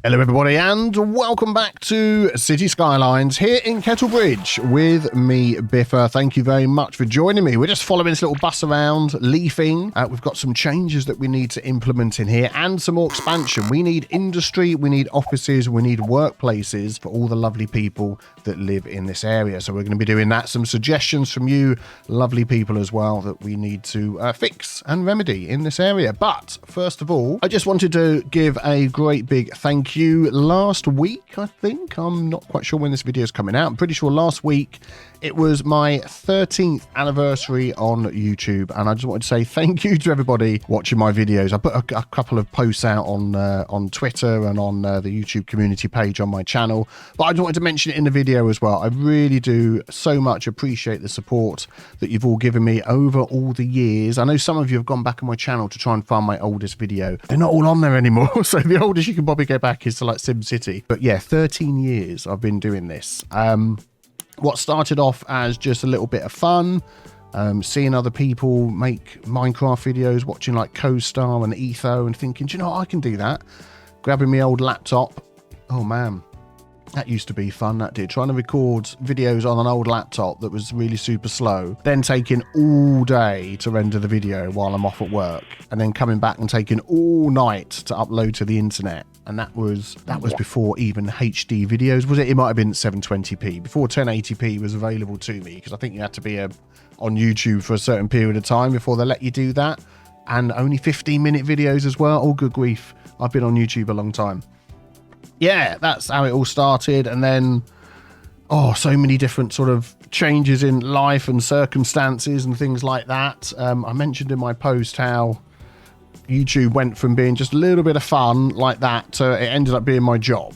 Hello everybody and welcome back to Cities Skylines here in Kettlebridge with me, Biffa. Thank you very much for joining me. We're just following this little bus around, leafing. We've got some changes that we need to implement in here and some more expansion. We need industry, we need offices, we need workplaces for all the lovely people that live in this area. So we're going to be doing that. Some suggestions from you lovely people as well that we need to fix and remedy in this area. But first of all, I just wanted to give a great big thank you. Last week, I think, I'm not quite sure when this video is coming out. I'm pretty sure last week it was my 13th anniversary on YouTube, and I just wanted to say thank you to everybody watching my videos. I put a couple of posts out on Twitter and on the YouTube community page on my channel, but I just wanted to mention it in the video as well. I really do so much appreciate the support that you've all given me over all the years. I know some of you have gone back on my channel to try and find my oldest video. They're not all on there anymore, so the oldest you can probably go back is to like SimCity. But yeah, 13 years I've been doing this. What started off as just a little bit of fun, seeing other people make Minecraft videos, watching like CoStar and Etho and thinking, do you know what, I can do that. Grabbing my old laptop. Oh man, that used to be fun, that did. Trying to record videos on an old laptop that was really super slow, then taking all day to render the video while I'm off at work, and then coming back and taking all night to upload to the internet. And that was before even HD videos, was it? It might have been 720p, before 1080p was available to me, because I think you had to be on YouTube for a certain period of time before they let you do that. And only 15-minute videos as well. Oh, good grief. I've been on YouTube a long time. Yeah, that's how it all started. And then, so many different sort of changes in life and circumstances and things like that. I mentioned in my post how YouTube went from being just a little bit of fun like that to it ended up being my job.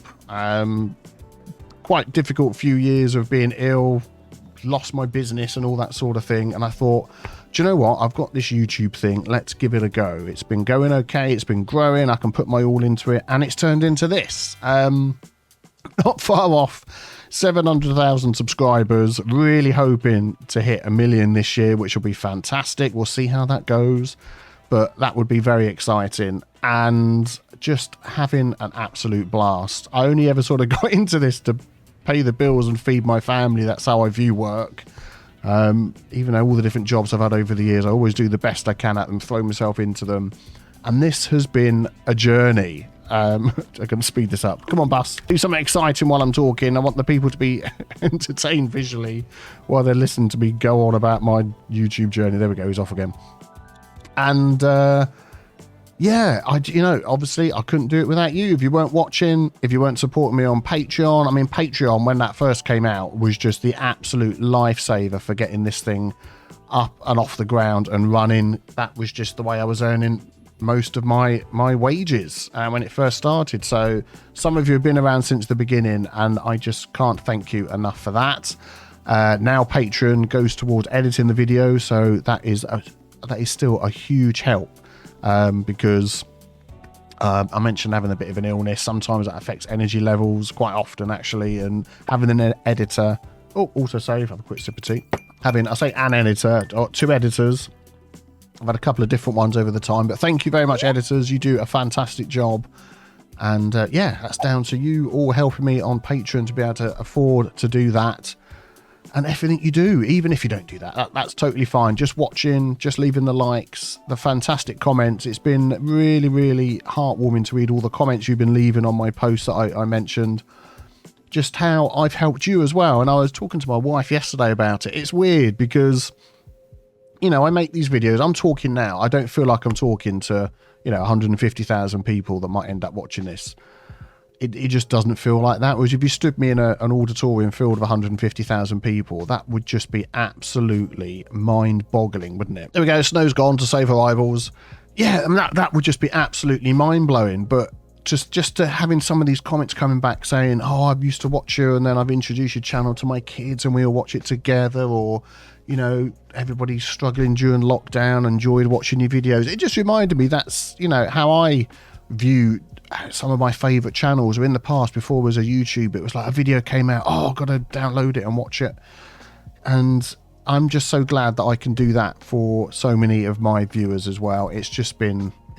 Quite difficult few years of being ill, lost my business and all that sort of thing. And I thought, do you know what? I've got this YouTube thing. Let's give it a go. It's been going okay. It's been growing. I can put my all into it. And it's turned into this. Not far off 700,000 subscribers. Really hoping to hit 1 million this year, which will be fantastic. We'll see how that goes. But that would be very exciting. And just having an absolute blast. I only ever sort of got into this to pay the bills and feed my family. That's how I view work. Even though all the different jobs I've had over the years, I always do the best I can at them, throw myself into them. And this has been a journey. I'm going to speed this up. Come on, bus. Do something exciting while I'm talking. I want the people to be entertained visually while they're listening to me go on about my YouTube journey. There we go. He's off again. And yeah, obviously I couldn't do it without you. If you weren't watching, if you weren't supporting me on Patreon. I mean, Patreon, when that first came out, was just the absolute lifesaver for getting this thing up and off the ground and running. That was just the way I was earning most of my wages when it first started. So some of you have been around since the beginning, and I just can't thank you enough for that. Now Patreon goes towards editing the video, so that is still a huge help. Because I mentioned having a bit of an illness. Sometimes that affects energy levels, quite often actually, and having an editor. Autosave, have a quick sip of tea. An editor, or 2 editors. I've had a couple of different ones over the time, but thank you very much, editors. You do a fantastic job. And yeah, that's down to you all helping me on Patreon to be able to afford to do that. And everything you do, even if you don't do that, that's totally fine. Just watching, just leaving the likes, the fantastic comments. It's been really, really heartwarming to read all the comments you've been leaving on my posts that I mentioned. Just how I've helped you as well. And I was talking to my wife yesterday about it. It's weird because, I make these videos. I'm talking now. I don't feel like I'm talking to, 150,000 people that might end up watching this. It just doesn't feel like that. Whereas if you stood me in an auditorium filled with 150,000 people, that would just be absolutely mind-boggling, wouldn't it? There we go. Snow's gone to save our eyeballs. Yeah, I mean, that would just be absolutely mind-blowing. But just to having some of these comments coming back saying, I used to watch you and then I've introduced your channel to my kids and we all watch it together, or, everybody's struggling during lockdown, enjoyed watching your videos. It just reminded me that's, how I view some of my favorite channels. Or in the past, before it was a YouTube, it was like a video came out, I've got to download it and watch it. And I'm just so glad that I can do that for so many of my viewers as well. It's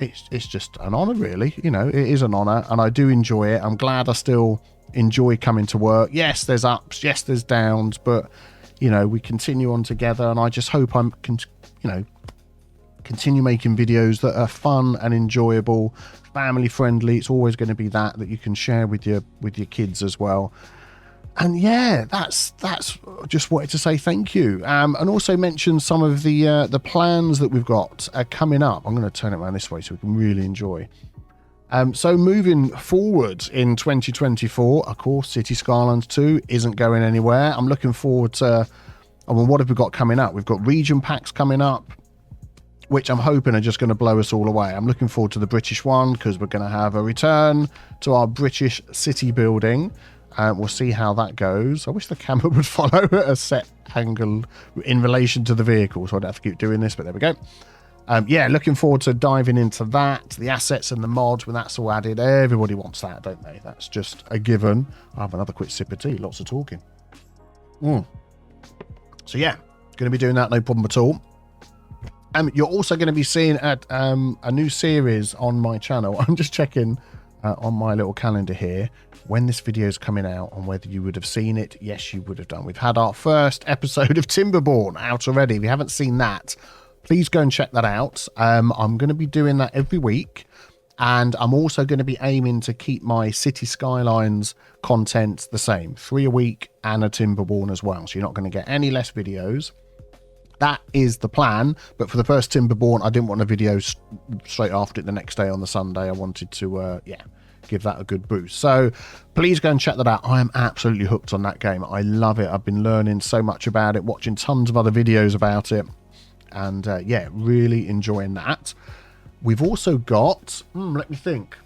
it's just an honor, really. You know, it is an honor, and I do enjoy it. I'm glad I still enjoy coming to work. Yes, there's ups, yes, there's downs, but you know, we continue on together, and I just hope I'm continue making videos that are fun and enjoyable, family friendly. It's always going to be that you can share with your kids as well. And yeah, that's just wanted to say thank you, and also mention some of the plans that we've got coming up. I'm going to turn it around this way so we can really enjoy. So moving forward in 2024, of course, Cities Skylines 2 isn't going anywhere. I'm looking forward to, I mean, what have we got coming up? We've got region packs coming up, which I'm hoping are just going to blow us all away. I'm looking forward to the British one because we're going to have a return to our British city building. We'll see how that goes. I wish the camera would follow a set angle in relation to the vehicle, so I'd have to keep doing this, but there we go. Yeah, looking forward to diving into that, the assets and the mods when that's all added. Everybody wants that, don't they? That's just a given. I'll have another quick sip of tea. Lots of talking. So yeah, going to be doing that, no problem at all. You're also going to be seeing a new series on my channel. I'm just checking on my little calendar here when this video is coming out and whether you would have seen it. Yes, you would have done. We've had our first episode of Timberborn out already. If you haven't seen that, please go and check that out. I'm going to be doing that every week, and I'm also going to be aiming to keep my City Skylines content the same, 3 a week and a Timberborn as well. So you're not going to get any less videos. That is the plan, but for the first Timberborn, I didn't want a video straight after it the next day on the Sunday. I wanted to, give that a good boost. So please go and check that out. I am absolutely hooked on that game. I love it. I've been learning so much about it, watching tons of other videos about it, and yeah, really enjoying that. We've also got, let me think,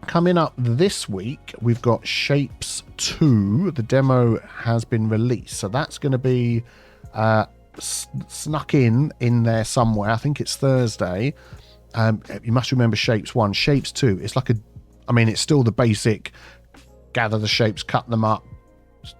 coming up this week, we've got Shapes 2. The demo has been released, so that's going to be snuck in there somewhere. I think it's Thursday. You must remember Shapes 1. Shapes 2, it's like it's still the basic gather the shapes, cut them up,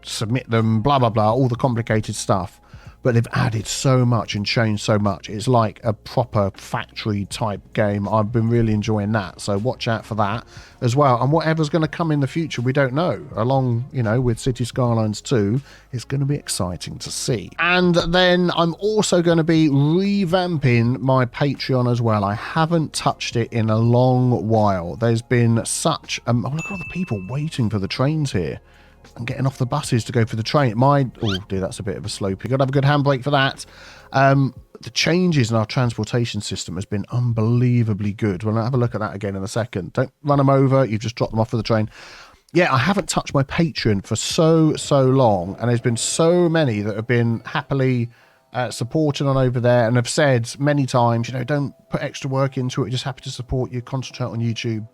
submit them, blah blah blah, all the complicated stuff, but they've added so much and changed so much. It's like a proper factory type game. I've been really enjoying that, so watch out for that as well. And whatever's going to come in the future, we don't know, along with Cities Skylines 2, it's going to be exciting to see. And then I'm also going to be revamping my Patreon as well. I haven't touched it in a long while. There's been such look at all the people waiting for the trains here and getting off the buses to go for the train. Oh dear, that's a bit of a slope. You've got to have a good handbrake for that. The changes in our transportation system has been unbelievably good. We'll have a look at that again in a second. Don't run them over. You've just dropped them off for the train. Yeah, I haven't touched my Patreon for so long, and there's been so many that have been happily supporting on over there and have said many times, don't put extra work into it. Just happy to support you, concentrate on YouTube.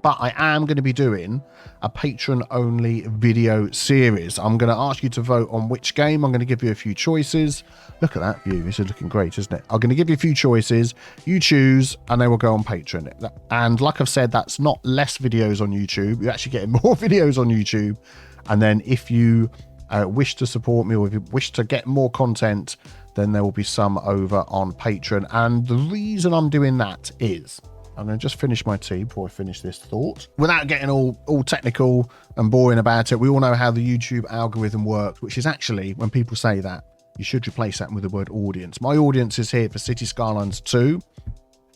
But I am going to be doing a patron-only video series. I'm going to ask you to vote on which game. I'm going to give you a few choices. Look at that view. This is looking great, isn't it? I'm going to give you a few choices. You choose, and they will go on Patreon. And like I've said, that's not less videos on YouTube. You're actually getting more videos on YouTube. And then if you wish to support me, or if you wish to get more content, then there will be some over on Patreon. And the reason I'm doing that is, I'm going to just finish my tea before I finish this thought. Without getting all technical and boring about it, we all know how the YouTube algorithm works, which is actually, when people say that, you should replace that with the word audience. My audience is here for Cities Skylines 2.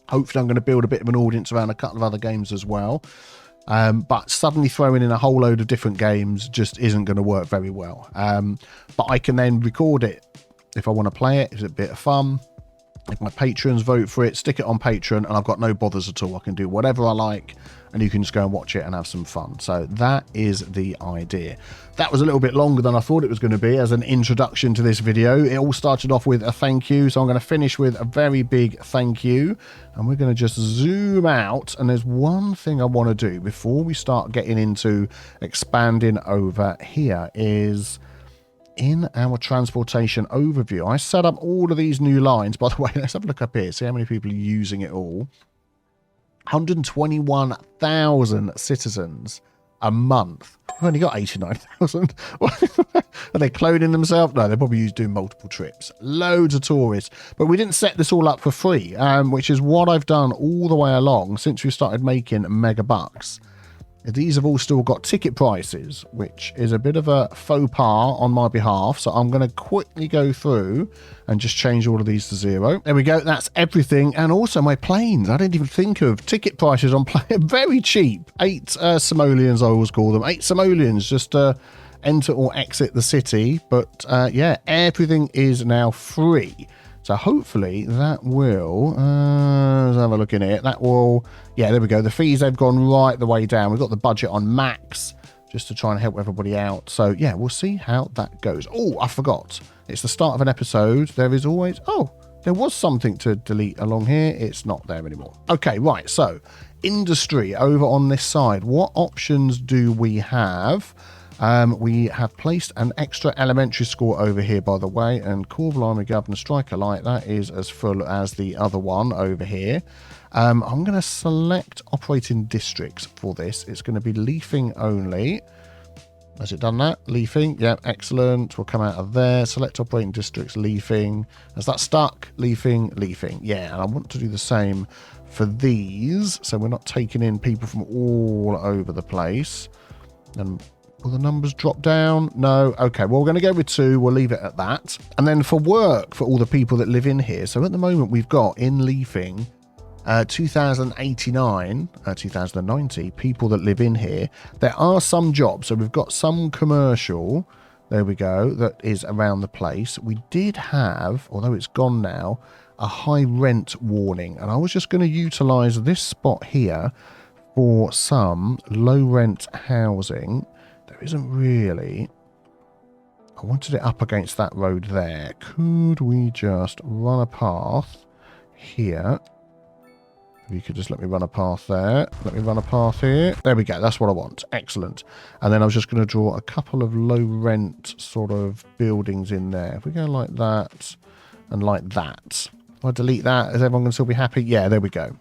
Hopefully I'm going to build a bit of an audience around a couple of other games as well. But suddenly throwing in a whole load of different games just isn't going to work very well. But I can then record it if I want to play it. It's a bit of fun. If my patrons vote for it, stick it on Patreon, and I've got no bothers at all. I can do whatever I like, and you can just go and watch it and have some fun. So that is the idea. That was a little bit longer than I thought it was going to be as an introduction to this video. It all started off with a thank you, so I'm going to finish with a very big thank you, and we're going to just zoom out. And there's one thing I want to do before we start getting into expanding over here is, in our transportation overview, I set up all of these new lines. By the way, let's have a look up here, see how many people are using it all. 121,000 citizens a month I've only got 89,000. Are they cloning themselves? No, they're probably doing multiple trips. Loads of tourists. But we didn't set this all up for free, which is what I've done all the way along since we started making mega bucks. These have all still got ticket prices, which is a bit of a faux pas on my behalf. So I'm going to quickly go through and just change all of these to 0. There we go. That's everything. And also my planes. I didn't even think of ticket prices on planes. Very cheap. 8 simoleons, I always call them. 8 simoleons just to enter or exit the city. But yeah, everything is now free. So hopefully that will, let's have a look in it. That will, yeah, there we go. The fees, they've gone right the way down. We've got the budget on max just to try and help everybody out. So yeah, we'll see how that goes. Oh, I forgot. It's the start of an episode. There is always, oh, there was something to delete along here. It's not there anymore. Okay, right. So industry over on this side. What options do we have? We have placed an extra elementary school over here, by the way, and Corps Blimey Governor Striker Light, that is as full as the other one over here. I'm going to select operating districts for this. It's going to be leafing only. Has it done that? Leafing? Yeah, excellent. We'll come out of there. Select operating districts, leafing. Has that stuck? Leafing, leafing. Yeah, and I want to do the same for these, so we're not taking in people from all over the place. And will the numbers drop down? No. Okay, well, we're going to go with 2. We'll leave it at that. And then for work, for all the people that live in here. So at the moment, we've got in leafing 2,089, 2,090 people that live in here. There are some jobs. So we've got some commercial. There we go. That is around the place. We did have, although it's gone now, a high rent warning. And I was just going to utilize this spot here for some low rent housing. There isn't really. I wanted it up against that road there. Could we just run a path here? If you could just let me run a path there. Let me run a path here. There we go. That's what I want. Excellent. And then I was just going to draw a couple of low rent sort of buildings in there. If we go like that and like that. If I delete that, is everyone going to still be happy? Yeah, there we go.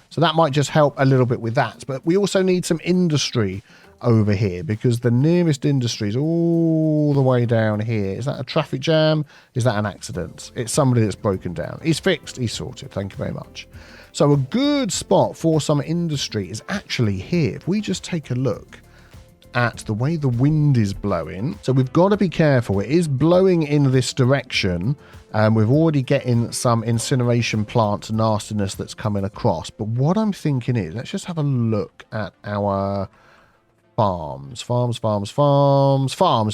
So that might just help a little bit with that. But we also need some industry over here because the nearest industry is all the way down here. Is that a traffic jam? Is that an accident? It's somebody that's broken down. He's fixed. He's sorted. Thank you very much. So a good spot for some industry is actually here. If we just take a look at the way the wind is blowing. So we've got to be careful. It is blowing in this direction. We're already getting some incineration plant nastiness that's coming across. But what I'm thinking is, let's just have a look at our farms.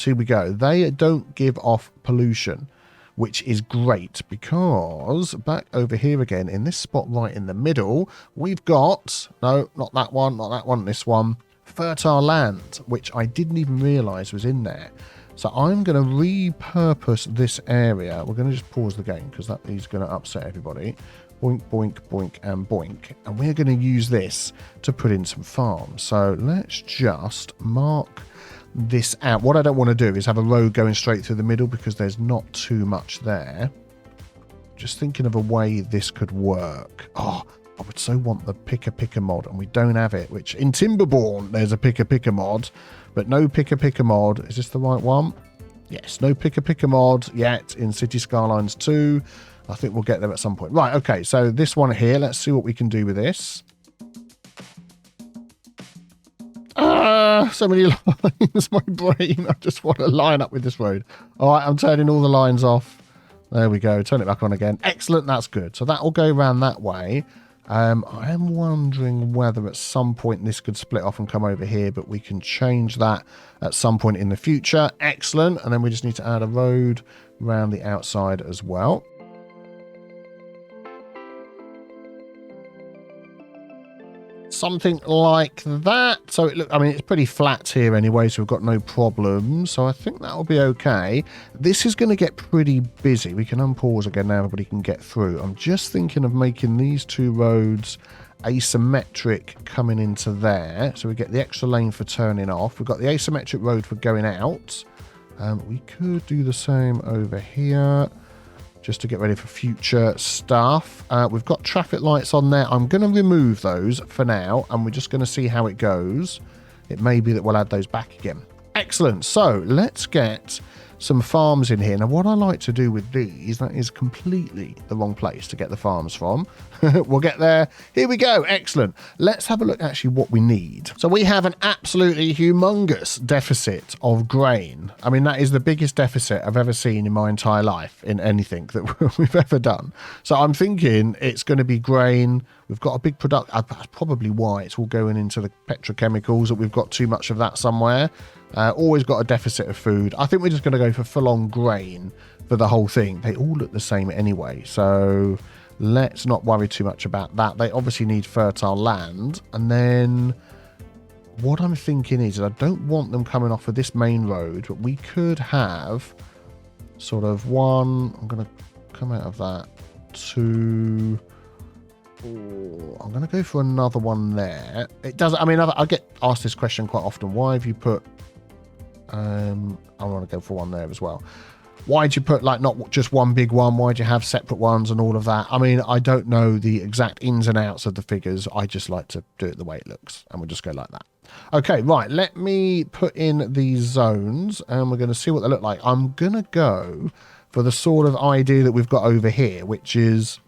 Here we go. They don't give off pollution, which is great because back over here again in this spot right in the middle, we've got, no, not that one, this one, fertile land, which I didn't even realize was in there. So I'm going to repurpose this area. We're going to just pause the game because that is going to upset everybody. Boink, boink, boink, and boink. And we're going to use this to put in some farms. So let's just mark this out. What I don't want to do is have a road going straight through the middle because there's not too much there. Just thinking of a way this could work. Oh, I would so want the picker mod, and we don't have it, which in Timberborn, there's a picker mod, but no picker mod. Is this the right one? Yes, no picker mod yet in Cities Skylines 2. I think we'll get there at some point. Right, okay, so this one here, let's see what we can do with this. So many lines, my brain. I just want to line up with this road. All right, I'm turning all the lines off. There we go. Turn it back on again. Excellent, that's good. So that will go around that way. I am wondering whether at some point this could split off and come over here, but we can change that at some point in the future. Excellent. And then we just need to add a road around the outside as well. Something like that. So it look, I mean, it's pretty flat here anyway, so we've got no problems. So I think that'll be okay. This is going to get pretty busy. We can unpause again now, everybody can get through. I'm just thinking of making these two roads asymmetric coming into there. So we get the extra lane for turning off. We've got the asymmetric road for going out. We could do the same over here, just to get ready for future stuff. We've got traffic lights on there. I'm going to remove those for now, and we're just going to see how it goes. It may be that we'll add those back again. Excellent. So let's get some farms in here. Now, what I like to do with these, that is completely the wrong place to get the farms from. We'll get there. Here we go. Excellent. Let's have a look actually what we need. So we have an absolutely humongous deficit of grain. I mean, that is the biggest deficit I've ever seen in my entire life in anything that we've ever done. So I'm thinking it's going to be grain. We've got a big product. That's probably why it's all going into the petrochemicals, that we've got too much of that somewhere. Always got a deficit of food. I think we're just going to go for full-on grain for the whole thing. They all look the same anyway, so let's not worry too much about that. They obviously need fertile land. And then what I'm thinking is I don't want them coming off of this main road, but we could have sort of one. I'm going to come out of that. Two. Oh, I'm going to go for another one there. It doesn't. I mean, I get asked this question quite often. Why have you put? I want to go for one there as well. Why'd you put like not just one big one? Why'd you have separate ones and all of that? I mean, I don't know the exact ins and outs of the figures. I just like to do it the way it looks, and we'll just go like that. Okay, right. Let me put in these zones, and we're going to see what they look like. I'm going to go for the sort of idea that we've got over here, which is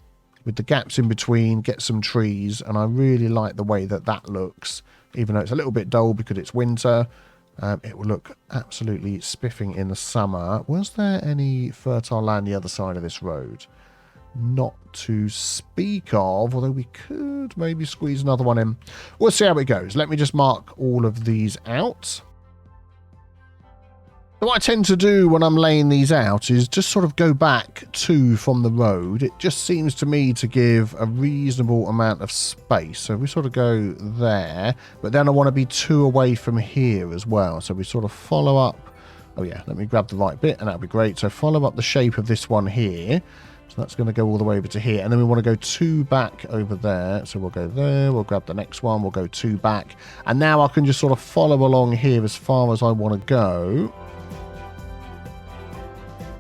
with the gaps in between, get some trees, and I really like the way that that looks, even though it's a little bit dull because it's winter. It will look absolutely spiffing in the summer. Was there any fertile land the other side of this road? Not to speak of, although we could maybe squeeze another one in. We'll see how it goes. Let me just mark all of these out. What I tend to do when I'm laying these out is just sort of go back two from the road. It just seems to me to give a reasonable amount of space. So we sort of go there, but then I want to be two away from here as well. So we sort of follow up. Oh yeah, let me grab the right bit and that'll be great. So follow up the shape of this one here. So that's going to go all the way over to here. And then we want to go two back over there. So we'll go there, we'll grab the next one, we'll go two back. And now I can just sort of follow along here as far as I want to go.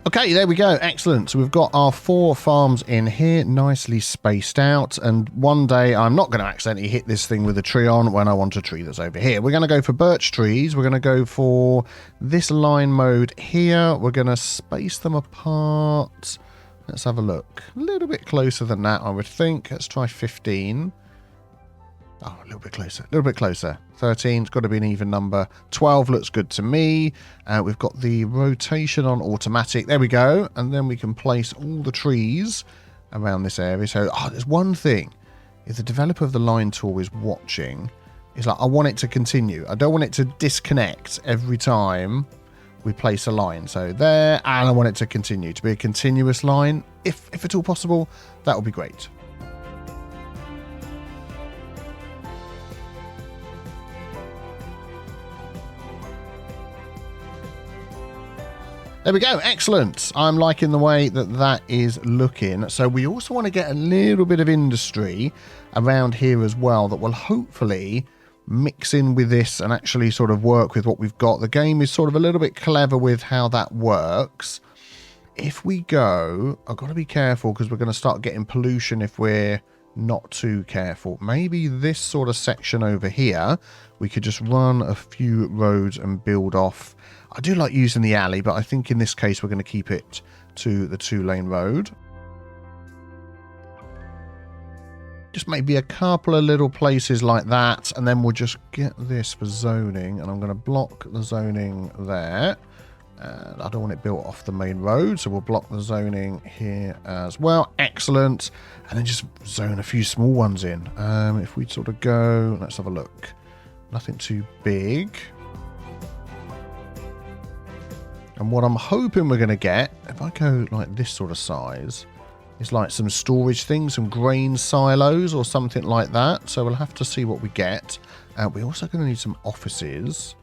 Okay, there we go. Excellent. So we've got our 4 farms in here, nicely spaced out. And one day I'm not going to accidentally hit this thing with a tree on when I want a tree that's over here. We're going to go for birch trees. We're going to go for this line mode here. We're going to space them apart. Let's have a look. A little bit closer than that, I would think. Let's try 15. Oh, a little bit closer. A little bit closer. 13's got to be an even number. 12 looks good to me. We've got the rotation on automatic. There we go. And then we can place all the trees around this area. So there's one thing. If the developer of the line tool is watching, it's like I want it to continue. I don't want it to disconnect every time we place a line. So there, and I want it to continue to be a continuous line. If at all possible, that would be great. There we go. Excellent. I'm liking the way that that is looking. So we also want to get a little bit of industry around here as well that will hopefully mix in with this and actually sort of work with what we've got. The game is sort of a little bit clever with how that works. If we go, I've got to be careful because we're going to start getting pollution if we're not too careful. Maybe this sort of section over here, we could just run a few roads and build off. I do like using the alley, but I think in this case we're going to keep it to the 2-lane road. Just maybe a couple of little places like that, and then we'll just get this for zoning, and I'm going to block the zoning there. And I don't want it built off the main road, so we'll block the zoning here as well. Excellent. And then just zone a few small ones in. If we sort of go, let's have a look. Nothing too big. And what I'm hoping we're going to get, if I go like this sort of size, is like some storage things, some grain silos or something like that. So we'll have to see what we get. We're also going to need some offices.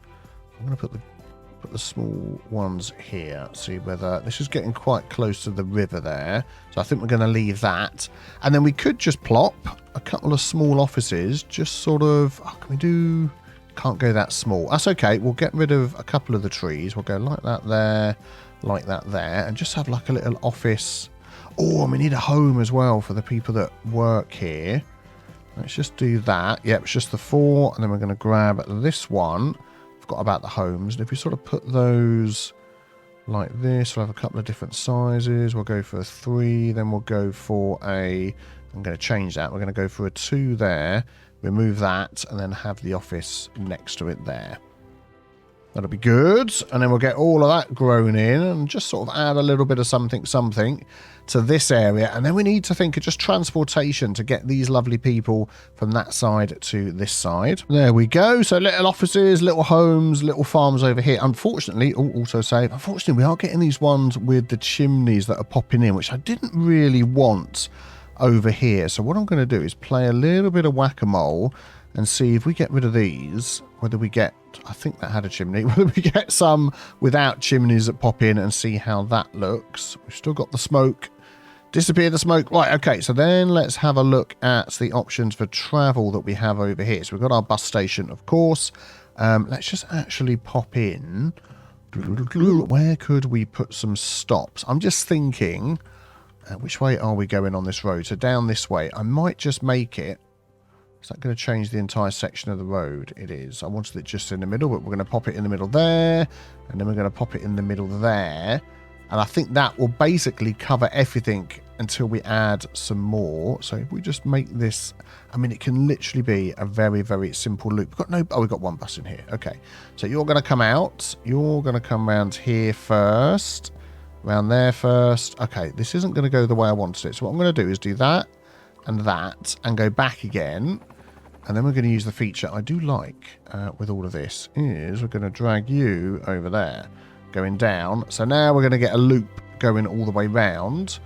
I'm going to put the small ones here. See whether this is getting quite close to the river there. So I think we're going to leave that. And then we could just plop a couple of small offices, just sort of, can we do... Can't go that small. That's okay. We'll get rid of a couple of the trees. We'll go like that there, like that there, and just have like a little office. Oh, and we need a home as well for the people that work here. Let's just do that. Yep, it's just the 4, and then we're going to grab this one Forgot about the homes. And if we sort of put those like this, we'll have a couple of different sizes. We'll go for a 3, then we'll go for a, I'm going to change that. We're going to go for a 2 there, remove that, and then have the office next to it there. That'll be good. And then we'll get all of that grown in and just sort of add a little bit of something to this area. And then we need to think of just transportation to get these lovely people from that side to this side. There we go. So little offices, little homes, little farms over here. Unfortunately, unfortunately, we are getting these ones with the chimneys that are popping in, which I didn't really want over here. So what I'm going to do is play a little bit of whack-a-mole and see if we get rid of these, whether we get, I think that had a chimney, whether we get some without chimneys that pop in and see how that looks. We've still got the smoke. Disappear the smoke. Right, okay, so then let's have a look at the options for travel that we have over here. So we've got our bus station, of course. Let's just actually pop in. Where could we put some stops? I'm just thinking, which way are we going on this road? So down this way. I might just make it. Is that going to change the entire section of the road? It is. I wanted it just in the middle, but we're going to pop it in the middle there. And then we're going to pop it in the middle there. And I think that will basically cover everything until we add some more. So if we just make this, I mean, it can literally be a very, very simple loop. We've got no, oh, we've got one bus in here. Okay. So you're going to come out. You're going to come around here first. Around there first. Okay. This isn't going to go the way I wanted it. So what I'm going to do is do that and go back again. And then we're going to use the feature I do like with all of this is we're going to drag you over there, going down. So now we're going to get a loop going all the way round.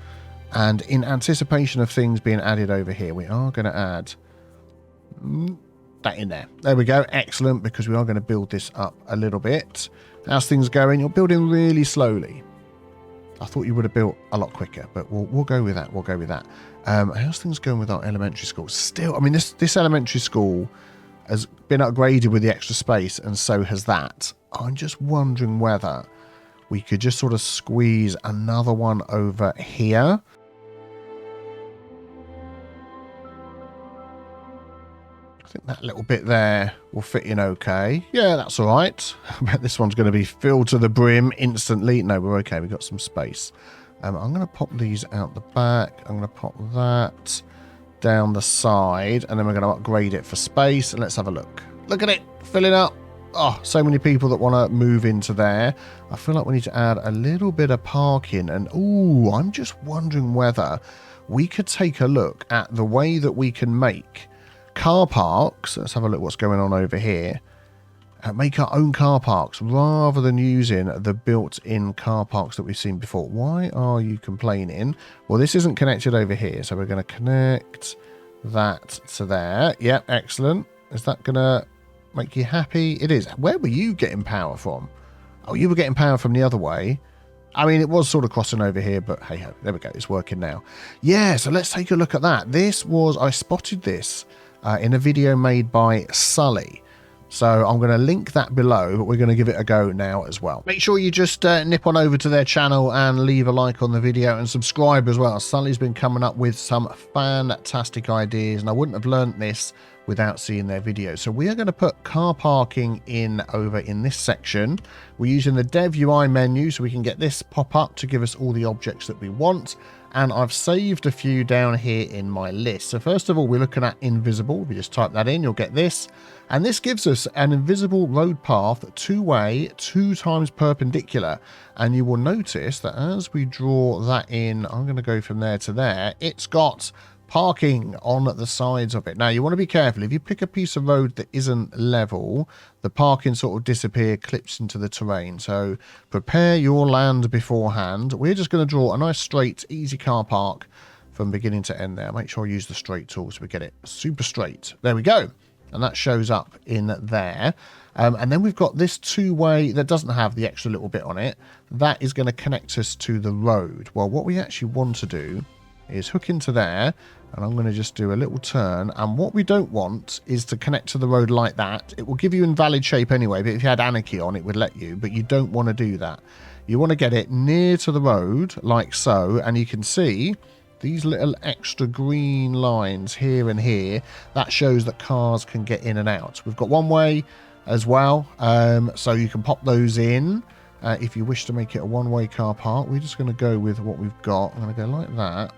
And in anticipation of things being added over here, we are going to add that in there. There we go. Excellent, because we are going to build this up a little bit. How's things going? You're building really slowly. I thought you would have built a lot quicker, but we'll go with that. We'll go with that. How's things going with our elementary school? Still, I mean, this elementary school has been upgraded with the extra space, and so has that. I'm just wondering whether we could just sort of squeeze another one over here. I think that little bit there will fit in okay. Yeah, that's all right. I bet this one's going to be filled to the brim instantly. No, we're okay. We've got some space. I'm going to pop these out the back. I'm going to pop that down the side. And then we're going to upgrade it for space. And let's have a look. Look at it. Filling up. Oh, so many people that want to move into there. I feel like we need to add a little bit of parking. And, ooh, I'm just wondering whether we could take a look at the way that we can make car parks. Let's have a look what's going on over here. Make our own car parks rather than using the built-in car parks that we've seen before. Why are you complaining? Well, this isn't connected over here, so we're going to connect that to there. Yep, excellent. Is that going to make you happy? It is. Where were you getting power from? Oh, you were getting power from the other way. I mean, it was sort of crossing over here, but hey ho, there we go. It's working now. Yeah, so let's take a look at that. I spotted this in a video made by Sully. So I'm going to link that below, but we're going to give it a go now as well. Make sure you just nip on over to their channel and leave a like on the video and subscribe as well. Sully's been coming up with some fantastic ideas, and I wouldn't have learnt this without seeing their videos. So we are going to put car parking in over in this section. We're using the Dev UI menu so we can get this pop up to give us all the objects that we want. And I've saved a few down here in my list. So first of all, we're looking at invisible. If you just type that in, you'll get this. And this gives us an invisible road path, two-way, 2 times perpendicular. And you will notice that as we draw that in, I'm going to go from there to there, it's got parking on the sides of it. Now, you want to be careful. If you pick a piece of road that isn't level, the parking sort of disappear, clips into the terrain. So prepare your land beforehand. We're just going to draw a nice straight, easy car park from beginning to end there. Make sure I use the straight tool so we get it super straight. There we go. And that shows up in there. And then we've got this two-way that doesn't have the extra little bit on it. That is going to connect us to the road. Well, what we actually want to do is hook into there, and I'm going to just do a little turn. And what we don't want is to connect to the road like that. It will give you invalid shape anyway, but if you had Anarchy on, it would let you, but you don't want to do that. You want to get it near to the road like so, and you can see these little extra green lines here and here. That shows that cars can get in and out. We've got one way, as well. So you can pop those in if you wish to make it a one-way car park. We're just going to go with what we've got. I'm going to go like that.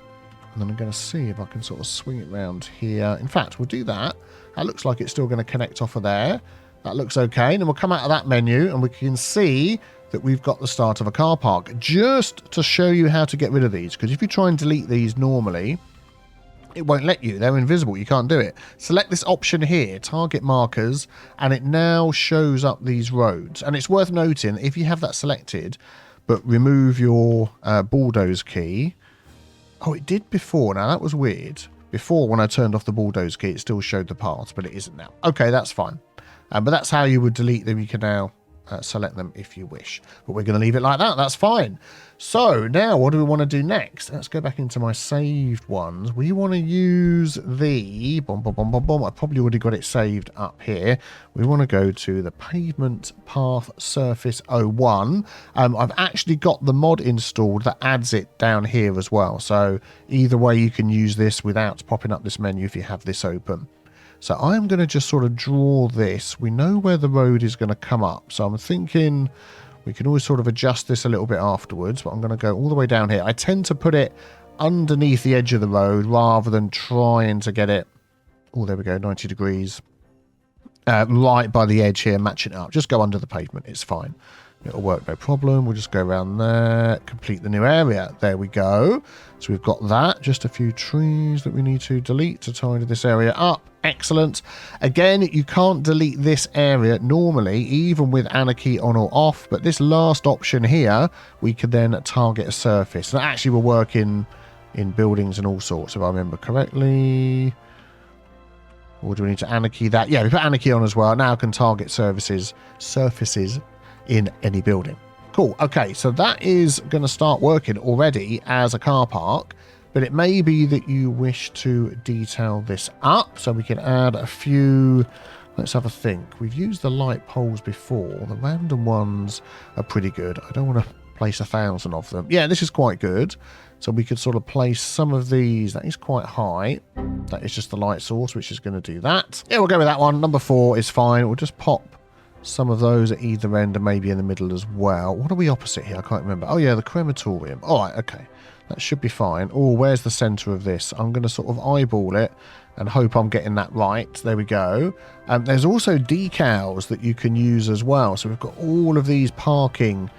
And then I'm going to see if I can sort of swing it around here. In fact, we'll do that. That looks like it's still going to connect off of there. That looks okay. And then we'll come out of that menu and we can see that we've got the start of a car park. Just to show you how to get rid of these, because if you try and delete these normally, it won't let you. They're invisible. You can't do it. Select this option here, target markers, and it now shows up these roads. And it's worth noting, if you have that selected, but remove your bulldoze key. Oh, it did before. Now, that was weird. Before, when I turned off the bulldoze key, it still showed the paths, but it isn't now. Okay, that's fine. But that's how you would delete them. You can now select them if you wish. But we're going to leave it like that. That's fine. So now what do we want to do next? Let's go back into my saved ones. We want to use the... I probably already got it saved up here. We want to go to the pavement path surface 01. I've actually got the mod installed that adds it down here as well. So either way you can use this without popping up this menu if you have this open. So I'm going to just sort of draw this. We know where the road is going to come up. So I'm thinking we can always sort of adjust this a little bit afterwards. But I'm going to go all the way down here. I tend to put it underneath the edge of the road rather than trying to get it. Oh, there we go, 90 degrees. Right by the edge here, matching it up. Just go under the pavement. It's fine. It'll work, no problem. We'll just go around there, complete the new area. There we go. So we've got that. Just a few trees that we need to delete to tidy this area up. Excellent. Again, you can't delete this area normally, even with Anarchy on or off. But this last option here, we can then target a surface. And that actually will work in buildings and all sorts, if I remember correctly. Or do we need to Anarchy that? Yeah, we put Anarchy on as well. Now I can target surfaces in any building. Cool. Okay, so that is going to start working already as a car park, but it may be that you wish to detail this up, so we can add a few. Let's have a think. We've used the light poles before. The random ones are pretty good. I don't want to place 1,000 of them. Yeah, this is quite good. So we could sort of place some of these. That is quite high. That is just the light source, which is going to do that. Yeah, we'll go with that one. Number 4 is fine. We'll just pop some of those at either end and maybe in the middle as well. What are we opposite here? I can't remember. Oh, yeah, the crematorium. All right, okay. That should be fine. Oh, where's the center of this? I'm going to sort of eyeball it and hope I'm getting that right. There we go. There's also decals that you can use as well. So we've got all of these parking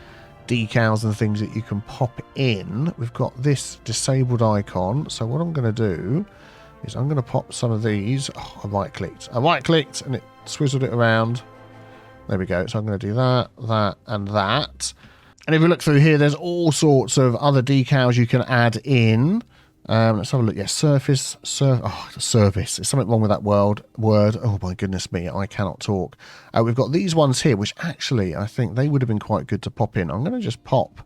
decals and things that you can pop in. We've got this disabled icon. So what I'm going to do is I'm going to pop some of these. Oh, I right-clicked. And it swizzled it around. There we go. So I'm going to do that, that, and that. And if we look through here, there's all sorts of other decals you can add in. Let's have a look. Yeah, service. There's something wrong with that word. Oh, my goodness me. I cannot talk. We've got these ones here, which actually I think they would have been quite good to pop in. I'm going to just pop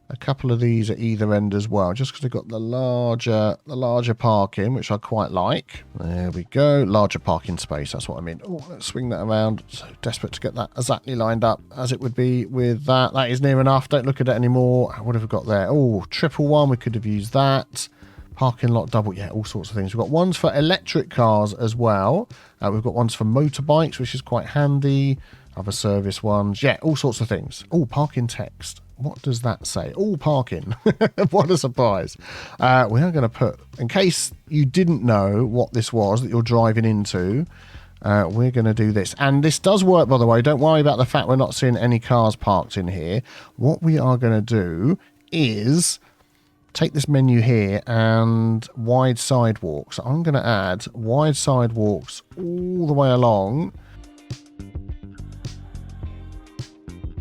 a couple of these at either end as well, just because they've got the larger parking, which I quite like. There we go. Larger parking space. That's what I mean. Oh, let's swing that around. So desperate to get that exactly lined up as it would be with that. That is near enough. Don't look at it anymore. What have we got there? Oh, triple one. We could have used that. Parking lot double. Yeah, all sorts of things. We've got ones for electric cars as well. We've got ones for motorbikes, which is quite handy. Other service ones. Yeah, all sorts of things. Oh, parking text. What does that say? Oh, parking. What a surprise. We are going to put, in case you didn't know what this was that you're driving into, we're going to do this. And this does work, by the way. Don't worry about the fact we're not seeing any cars parked in here. What we are going to do is take this menu here and wide sidewalks. I'm going to add wide sidewalks all the way along.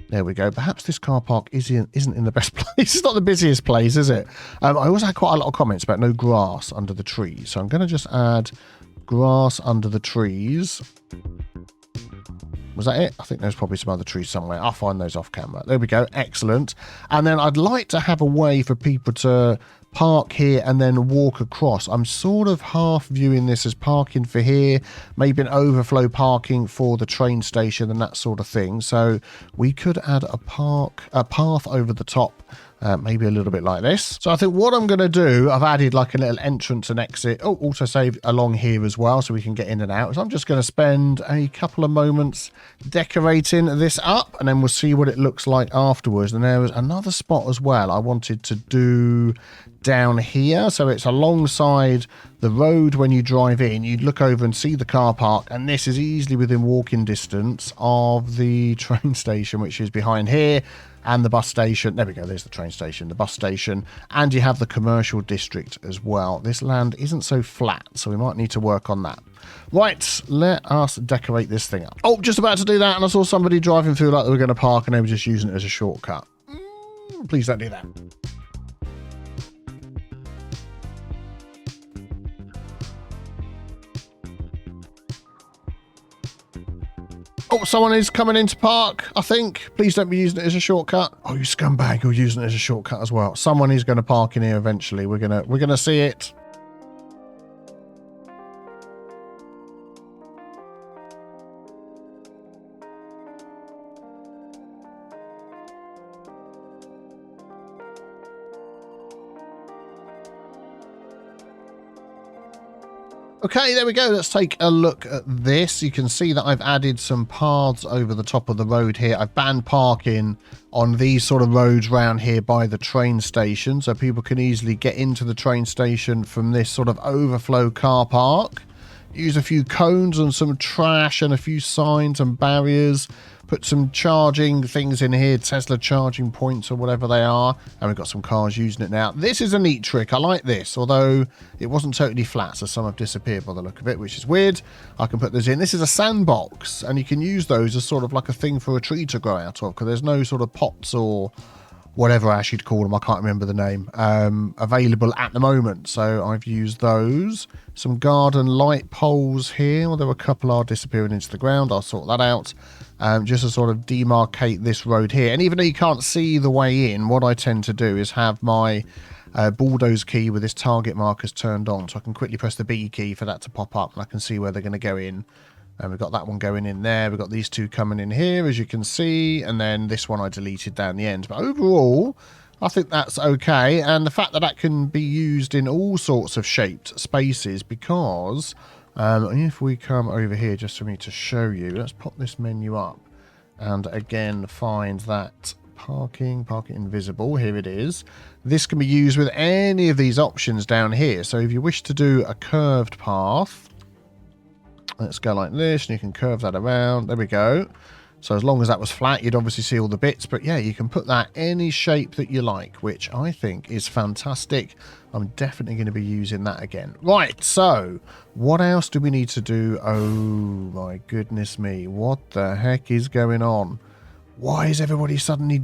There we go. Perhaps this car park isn't in the best place. It's not the busiest place, is it? I also had quite a lot of comments about no grass under the trees. So I'm going to just add grass under the trees. Was that it? I think there's probably some other trees somewhere. I'll find those off camera. There we go. Excellent. And then I'd like to have a way for people to park here and then walk across. I'm sort of half viewing this as parking for here, maybe an overflow parking for the train station and that sort of thing. So we could add a path over the top Maybe a little bit like this. So I think what I'm going to do, I've added like a little entrance and exit. Oh, also save along here as well so we can get in and out. So I'm just going to spend a couple of moments decorating this up and then we'll see what it looks like afterwards. And there was another spot as well I wanted to do down here. So it's alongside the road when you drive in. You'd look over and see the car park. And this is easily within walking distance of the train station, which is behind here. And the bus station. There we go. There's the train station, the bus station. And you have the commercial district as well. This land isn't so flat, so we might need to work on that. Right, let us decorate this thing up. Oh, just about to do that. And I saw somebody driving through like they were going to park and they were just using it as a shortcut. Please don't do that. Oh, someone is coming into park, I think. Please don't be using it as a shortcut. Oh, you scumbag, you're using it as a shortcut as well. Someone is going to park in here eventually. We're gonna see it. Okay, there we go. Let's take a look at this. You can see that I've added some paths over the top of the road here. I've banned parking on these sort of roads around here by the train station, so people can easily get into the train station from this sort of overflow car park. Use a few cones and some trash and a few signs and barriers. Put some charging things in here, Tesla charging points or whatever they are. And we've got some cars using it now. This is a neat trick. I like this, although it wasn't totally flat, so some have disappeared by the look of it, which is weird. I can put this in. This is a sandbox, and you can use those as sort of like a thing for a tree to grow out of, because there's no sort of pots or whatever I should call them, I can't remember the name, available at the moment. So I've used those. Some garden light poles here, although a couple are disappearing into the ground. I'll sort that out. Just to sort of demarcate this road here. And even though you can't see the way in, what I tend to do is have my bulldoze key with this target markers turned on. So I can quickly press the B key for that to pop up and I can see where they're going to go in. And we've got that one going in there. We've got these two coming in here, as you can see. And then this one I deleted down the end. But overall, I think that's okay. And the fact that that can be used in all sorts of shaped spaces, because if we come over here just for me to show you, let's pop this menu up. And again, find that parking invisible. Here it is. This can be used with any of these options down here. So if you wish to do a curved path, let's go like this, and you can curve that around. There we go. So as long as that was flat, you'd obviously see all the bits. But yeah, you can put that any shape that you like, which I think is fantastic. I'm definitely going to be using that again. Right, so what else do we need to do? Oh my goodness me. What the heck is going on? Why is everybody suddenly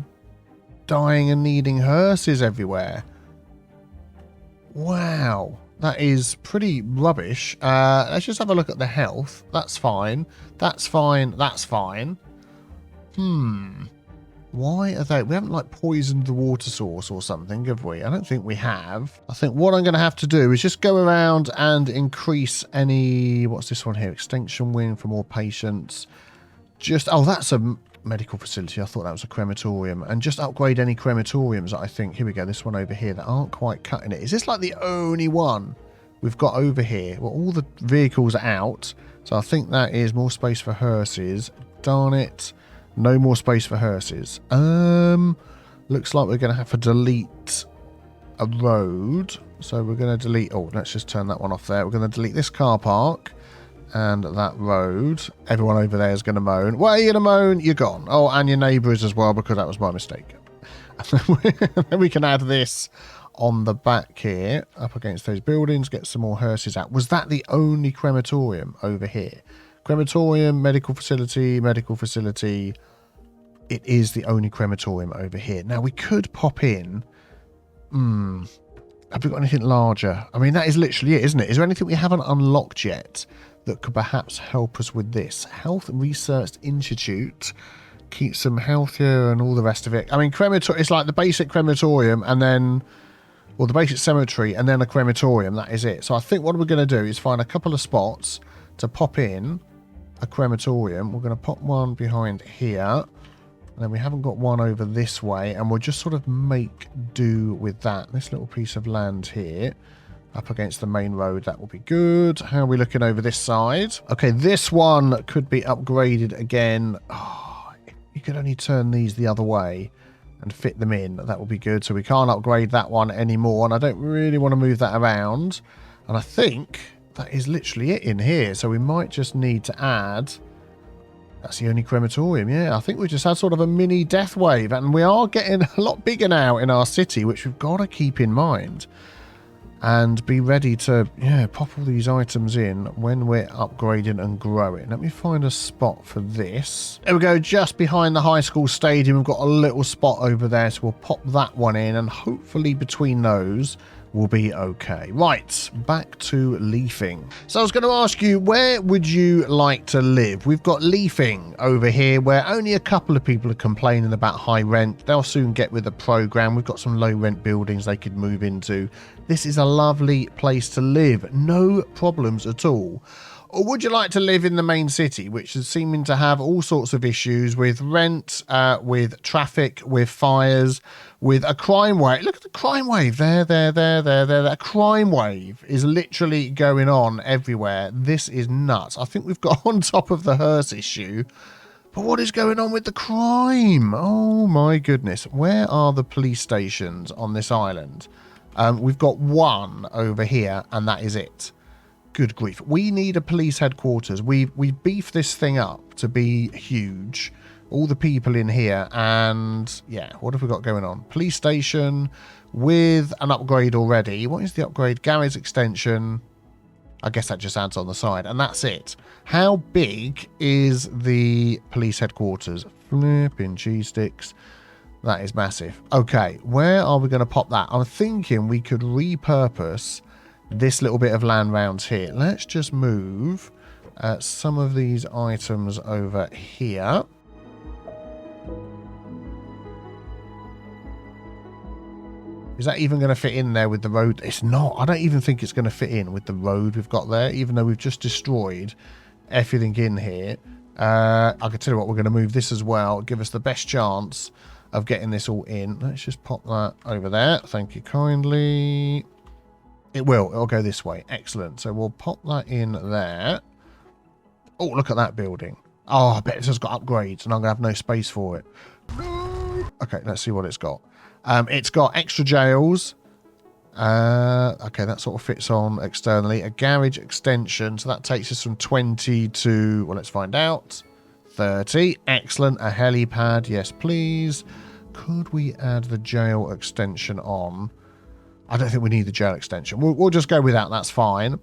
dying and needing hearses everywhere? Wow. That is pretty rubbish. Let's just have a look at the health. That's fine. That's fine. That's fine. Why are they... We haven't, like, poisoned the water source or something, have we? I don't think we have. I think what I'm going to have to do is just go around and increase any... What's this one here? Extinction wing for more patients. Just... Oh, that's a medical facility. I thought that was a crematorium. And just upgrade any crematoriums that I think... Here we go. This one over here that aren't quite cutting it. Is this, like, the only one we've got over here? Well, all the vehicles are out. So I think that is more space for hearses. Darn it. No more space for hearses. Looks like we're going to have to delete a road. So we're going to delete... Oh, let's just turn that one off there. We're going to delete this car park and that road. Everyone over there is going to moan. Why are you going to moan? You're gone. Oh, and your neighbour is as well, because that was my mistake. Then we can add this on the back here, up against those buildings, get some more hearses out. Was that the only crematorium over here? Crematorium, medical facility, medical facility. It is the only crematorium over here. Now, we could pop in... Have we got anything larger? I mean, that is literally it, isn't it? Is there anything we haven't unlocked yet that could perhaps help us with this? Health Research Institute keeps them healthier and all the rest of it. I mean, it's like the basic crematorium and then... Well, the basic cemetery and then a crematorium. That is it. So I think what we're going to do is find a couple of spots to pop in a crematorium. We're going to pop one behind here. And then we haven't got one over this way, and we'll just sort of make do with that. This little piece of land here up against the main road, that will be good. How are we looking over this side? Okay, this one could be upgraded again. Oh, you could only turn these the other way and fit them in. That will be good. So we can't upgrade that one anymore, and I don't really want to move that around. And I think that is literally it in here. So we might just need to add... That's the only crematorium, yeah. I think we just had sort of a mini death wave, and we are getting a lot bigger now in our city, which we've got to keep in mind. And be ready to, yeah, pop all these items in when we're upgrading and growing. Let me find a spot for this. There we go, just behind the high school stadium. We've got a little spot over there, so we'll pop that one in, and hopefully between those will be okay. Right, back to leafing. So I was going to ask you, where would you like to live? We've got leafing over here, where only a couple of people are complaining about high rent. They'll soon get with the program. We've got some low rent buildings they could move into. This is a lovely place to live. No problems at all. Or would you like to live in the main city, which is seeming to have all sorts of issues with rent, with traffic, with fires, with a crime wave? Look at the crime wave. There. A crime wave is literally going on everywhere. This is nuts. I think we've got on top of the hearse issue. But what is going on with the crime? Oh, my goodness. Where are the police stations on this island? We've got one over here, and that is it. Good grief. We need a police headquarters. We've beefed this thing up to be huge. All the people in here, and yeah, what have we got going on? Police station with an upgrade already. What is the upgrade? Garage extension. I guess that just adds on the side, and that's it. How big is the police headquarters? Flipping cheese sticks. That is massive. Okay, where are we going to pop that? I'm thinking we could repurpose this little bit of land round here. Let's just move some of these items over here. Is that even going to fit in there with the road? It's not. I don't even think it's going to fit in with the road we've got there, even though we've just destroyed everything in here. I can tell you what, we're going to move this as well. Give us the best chance of getting this all in. Let's just pop that over there. Thank you kindly. It'll go this way. Excellent. So we'll pop that in there. Oh, look at that building. Oh, I bet it's just got upgrades and I'm going to have no space for it. No. Okay, let's see what it's got. It's got extra jails. Okay, that sort of fits on externally. A garage extension. So that takes us from 20 to, well, let's find out. 30. Excellent. A helipad. Yes, please. Could we add the jail extension on? I don't think we need the jail extension. We'll just go without. That's fine.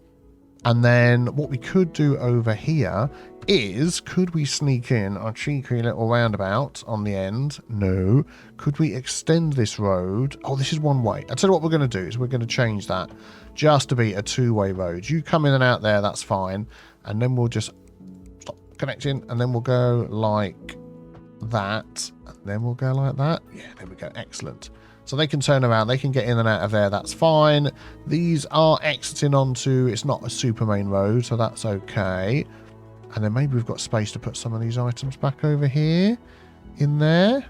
And then what we could do over here is, could we sneak in a cheeky little roundabout on the end? No. Could we extend this road? Oh, this is one way. I'll tell you what we're going to do is we're going to change that just to be a two-way road. You come in and out there, that's fine. And then we'll just stop connecting, and then we'll go like that. And then we'll go like that. Yeah, there we go. Excellent. So they can turn around, they can get in and out of there, that's fine. These are exiting onto, it's not a super main road, so that's okay. And then maybe we've got space to put some of these items back over here, in there.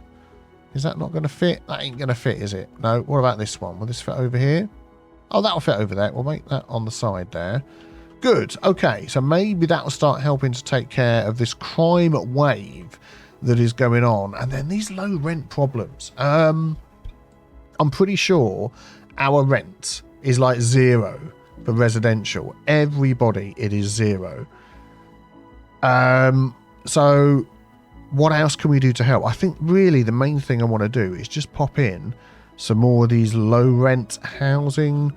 Is that not going to fit? That ain't going to fit, is it? No, what about this one? Will this fit over here? Oh, that'll fit over there. We'll make that on the side there. Good, okay, so maybe that will start helping to take care of this crime wave that is going on. And then these low rent problems. I'm pretty sure our rent is like 0 for residential. Everybody, it is 0. So what else can we do to help? I think really the main thing I want to do is just pop in some more of these low rent housing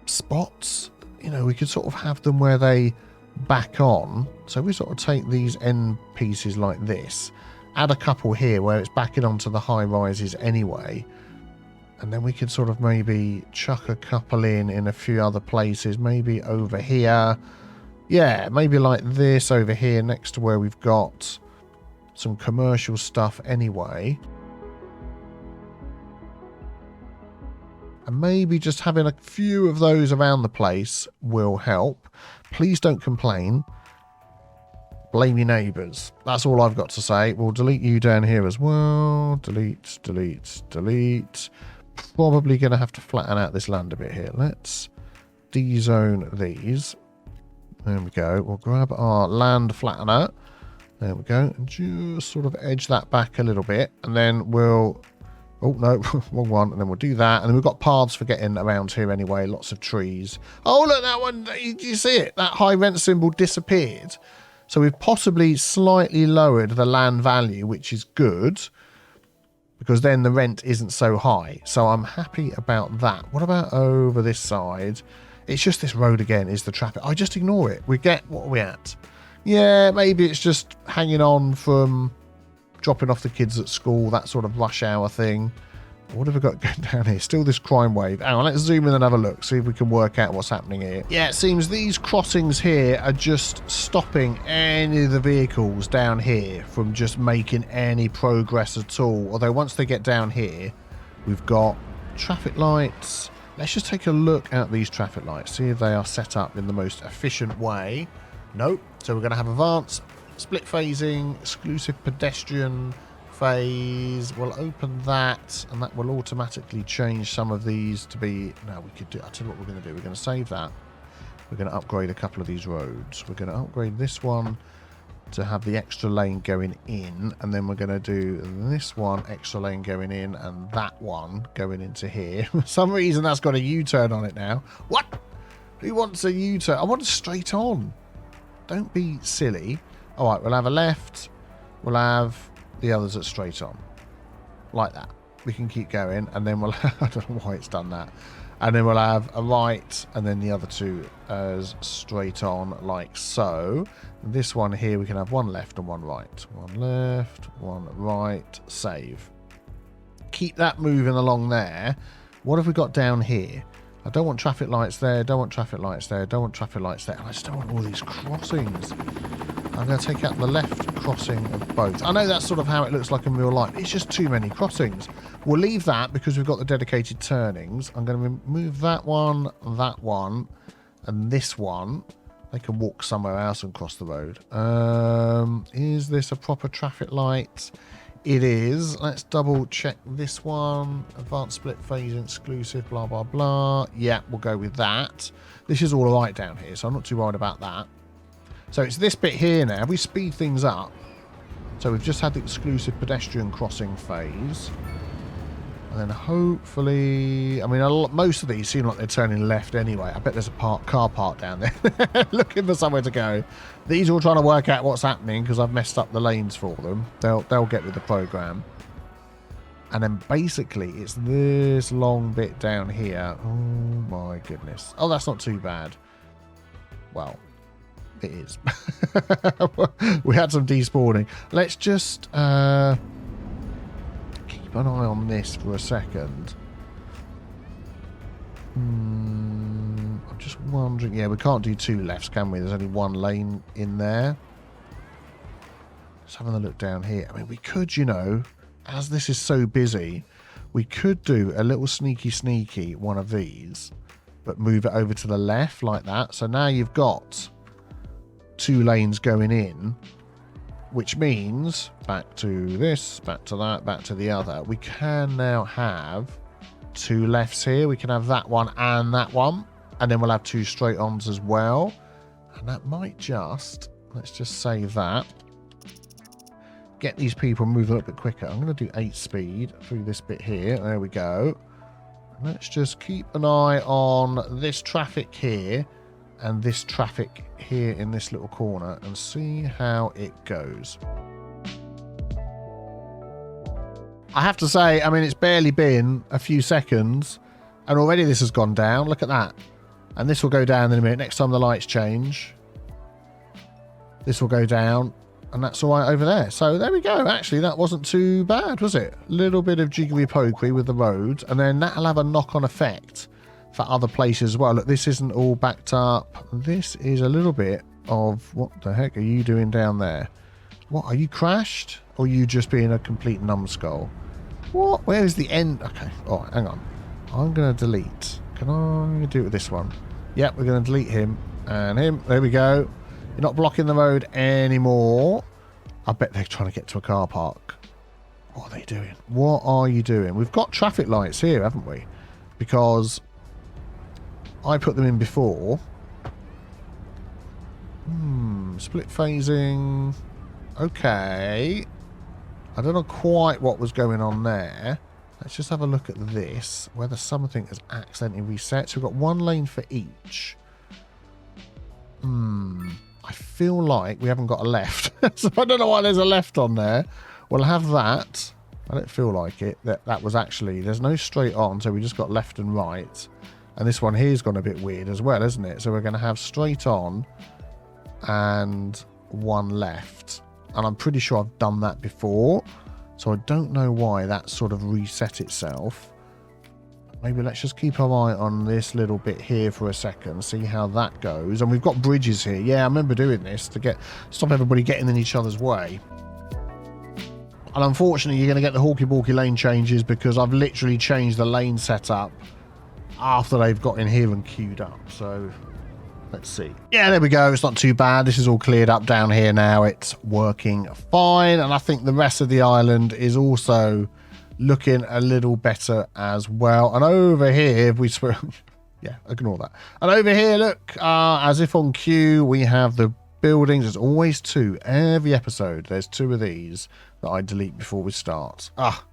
spots. You know, we could sort of have them where they back on. So we sort of take these end pieces like this, add a couple here where it's backing onto the high rises anyway. And then we could sort of maybe chuck a couple in a few other places. Maybe over here. Yeah, maybe like this over here next to where we've got some commercial stuff anyway. And maybe just having a few of those around the place will help. Please don't complain. Blame your neighbours. That's all I've got to say. We'll delete you down here as well. Delete, delete, delete. Probably going to have to flatten out this land a bit here. Let's de-zone these. There we go. We'll grab our land flattener. There we go. And just sort of edge that back a little bit. And then we'll... Oh, no. Wrong one. And then we'll do that. And then we've got paths for getting around here anyway. Lots of trees. Oh, look, that one. Do you see it? That high rent symbol disappeared. So we've possibly slightly lowered the land value, which is good. Because then the rent isn't so high. So I'm happy about that. What about over this side? It's just this road again is the traffic. I just ignore it. We get what are we at? Yeah, maybe it's just hanging on from dropping off the kids at school, that sort of rush hour thing. What have we got going down here? Still this crime wave. Hang on, let's zoom in and have a look. See if we can work out what's happening here. Yeah, it seems these crossings here are just stopping any of the vehicles down here from just making any progress at all. Although once they get down here, we've got traffic lights. Let's just take a look at these traffic lights. See if they are set up in the most efficient way. Nope. So we're going to have advanced split phasing, exclusive pedestrian phase. We'll open that, and that will automatically change some of these to be... No, we could do... I'll tell you what we're going to do. We're going to save that. We're going to upgrade a couple of these roads. We're going to upgrade this one to have the extra lane going in, and then we're going to do this one extra lane going in, and that one going into here. For some reason, that's got a U-turn on it now. What? Who wants a U-turn? I want it straight on. Don't be silly. All right, we'll have a left. We'll have the others at straight on. Like that. We can keep going. And then we'll... I don't know why it's done that. And then we'll have a right and then the other two as straight on like so. And this one here, we can have one left and one right. One left, one right. Save. Keep that moving along there. What have we got down here? I don't want traffic lights there, don't want traffic lights there, don't want traffic lights there. And I just don't want all these crossings. I'm going to take out the left crossing of both. I know that's sort of how it looks like in real life. It's just too many crossings. We'll leave that because we've got the dedicated turnings. I'm going to remove that one, and this one. They can walk somewhere else and cross the road. Is this a proper traffic light? It is. Let's double check this one. Advanced split phase exclusive, blah, blah, blah. Yeah, we'll go with that. This is all right down here, so I'm not too worried about that. So it's this bit here now. If we speed things up. So we've just had the exclusive pedestrian crossing phase. And then hopefully... I mean, most of these seem like they're turning left anyway. I bet there's a car park down there. Looking for somewhere to go. These are all trying to work out what's happening because I've messed up the lanes for them. They'll get with the program. And then basically it's this long bit down here. Oh my goodness. Oh, that's not too bad. Well... It is. We had some despawning. Let's just keep an eye on this for a second. I'm just wondering. Yeah, we can't do two lefts, can we? There's only one lane in there. Just having a look down here. I mean, we could, you know, as this is so busy, we could do a little sneaky one of these, but move it over to the left like that. So now you've got... two lanes going in, which means back to this, back to that, back to the other. We can now have two lefts here. We can have that one and that one, and then we'll have two straight ons as well. And that might just, let's just save that. Get these people moving a little bit quicker. I'm going to do 8 speed through this bit here. There we go. Let's just keep an eye on this traffic here and this traffic here in this little corner and see how it goes. I have to say, I mean, it's barely been a few seconds and already this has gone down. Look at that. And this will go down in a minute. Next time the lights change, this will go down and that's all right over there. So there we go. Actually, that wasn't too bad, was it? A little bit of jiggery pokery with the roads, and then that'll have a knock-on effect for other places as well. Look, this isn't all backed up. This is a little bit of... What the heck are you doing down there? What, are you crashed? Or are you just being a complete numbskull? What? Where is the end? Okay. Oh, hang on. I'm going to delete. Can I do it with this one? Yep, we're going to delete him and him. There we go. You're not blocking the road anymore. I bet they're trying to get to a car park. What are they doing? What are you doing? We've got traffic lights here, haven't we? Because I put them in before. Split phasing. Okay. I don't know quite what was going on there. Let's just have a look at this. Whether something has accidentally reset. So we've got one lane for each. I feel like we haven't got a left. So I don't know why there's a left on there. We'll have that. I don't feel like it. That was actually... There's no straight on, so we just got left and right. And this one here's gone a bit weird as well, isn't it? So we're going to have straight on and one left. And I'm pretty sure I've done that before. So I don't know why that sort of reset itself. Maybe let's just keep our eye on this little bit here for a second. See how that goes. And we've got bridges here. Yeah, I remember doing this to stop everybody getting in each other's way. And unfortunately, you're going to get the hawky-balky lane changes because I've literally changed the lane setup after they've got in here and queued up. So... let's see. Yeah, there we go. It's not too bad. This is all cleared up down here now. It's working fine. And I think the rest of the island is also looking a little better as well. And over here, if we swear... yeah, ignore that. And over here, look, as if on cue, we have the buildings. There's always two. Every episode, there's two of these that I delete before we start.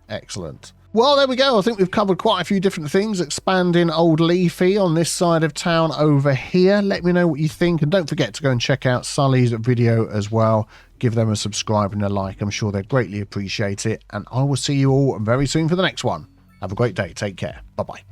Excellent. Well, there we go. I think we've covered quite a few different things. Expanding Old Leafy on this side of town over here. Let me know what you think. And don't forget to go and check out Sully's video as well. Give them a subscribe and a like. I'm sure they'd greatly appreciate it. And I will see you all very soon for the next one. Have a great day. Take care. Bye-bye.